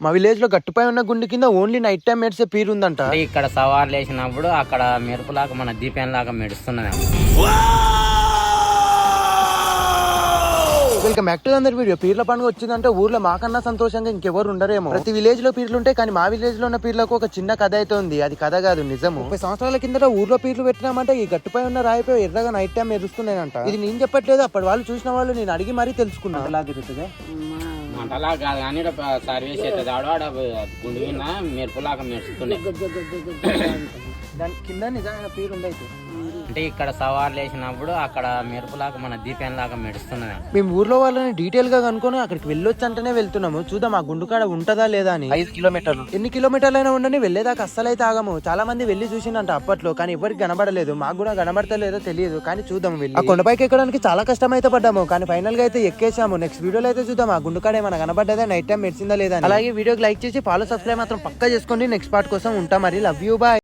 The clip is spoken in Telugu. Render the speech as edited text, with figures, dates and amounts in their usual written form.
మా విలేజ్ లో గట్టుపై ఉన్న గుండు కింద ఓన్లీ నైట్ టైం మెడిసే పీరు ఉందంట. ఇక్కడ సవార్లు వేసినప్పుడు అక్కడ మెరుపులాగా మన దీపం లాగా మెరుస్తున్నది. వెల్కమ్ బ్యాక్ టు అందరి వీడియో. పీర్ల పండుగ వచ్చిందంటే ఊర్లో మాకన్నా సంతోషంగా ఇంకెవరు ఉండరేమో. ప్రతి విలేజ్ లో పీర్లు ఉంటాయి, కానీ మా విలేజ్ లో ఉన్న పీర్లకు ఒక చిన్న కథ అయితే ఉంది. అది కథ కాదు, నిజము. 30 సంవత్సరాల కిందట ఊర్లో పీర్లు పెట్టినామంటే ఈ గట్టుపై ఉన్న రాయిపై ఎర్రగా నైట్ టైం మెరుస్తున్నాయంట. ఇది నేను చెప్పట్లేదు, అప్పటి వాళ్ళు చూసిన వాళ్ళు నేను అడిగి మరీ తెలుసుకున్నా. అలా తిరుగుతుందా మంటలా కాదు కానీ సర్వీస్ అవుతుంది. ఆడ గుండు కింద మెరుపులాగా మెరుస్తున్నాయి. దాని కింద నిజమైన పీరు ఉండైతే అంటే ఇక్కడ సవార్లు వేసినప్పుడు అక్కడ మెరుపులాగా మన దీపం లాగా మెరుస్తున్నది. మేము ఊర్లో వాళ్ళని డీటెయిల్ గా కనుక్కొని అక్కడికి వెళ్ళొచ్చు అంటేనే వెళ్తున్నాము. చూద్దాం ఆ గుండుకాడ ఉంటదా లేదా అని. 5 కిలోమీటర్లు, ఎన్ని కిలోమీటర్లు అయినా ఉండని వెళ్ళేదాకా అస్సలైతే ఆగము. చాలా మంది వెళ్ళి చూసిందంట అప్పట్లో, కానీ ఎవరికి కనబడలేదు. మాకు కూడా కనబడతలేదో తెలియదు, కానీ చూద్దాం. వెళ్ళి ఆ కొండపైకి ఎక్కడానికి చాలా కష్టం అయితే పడ్డాము, కానీ ఫైనల్ గా అయితే ఎక్కేసాము. నెక్స్ట్ వీడియోలో అయితే చూద్దాం ఆ గుండుకాడ ఏమైనా కనబడ్డదా, నైట్ టైం మెరిసిందా లేదా. అలాగే వీడియోకి లైక్ చేసి ఫాలో సబ్స్క్రైబ్ మాత్రం పక్కా చేసుకోండి. నెక్స్ట్ పార్ట్ కోసం ఉంటా మరి. Love you, bye.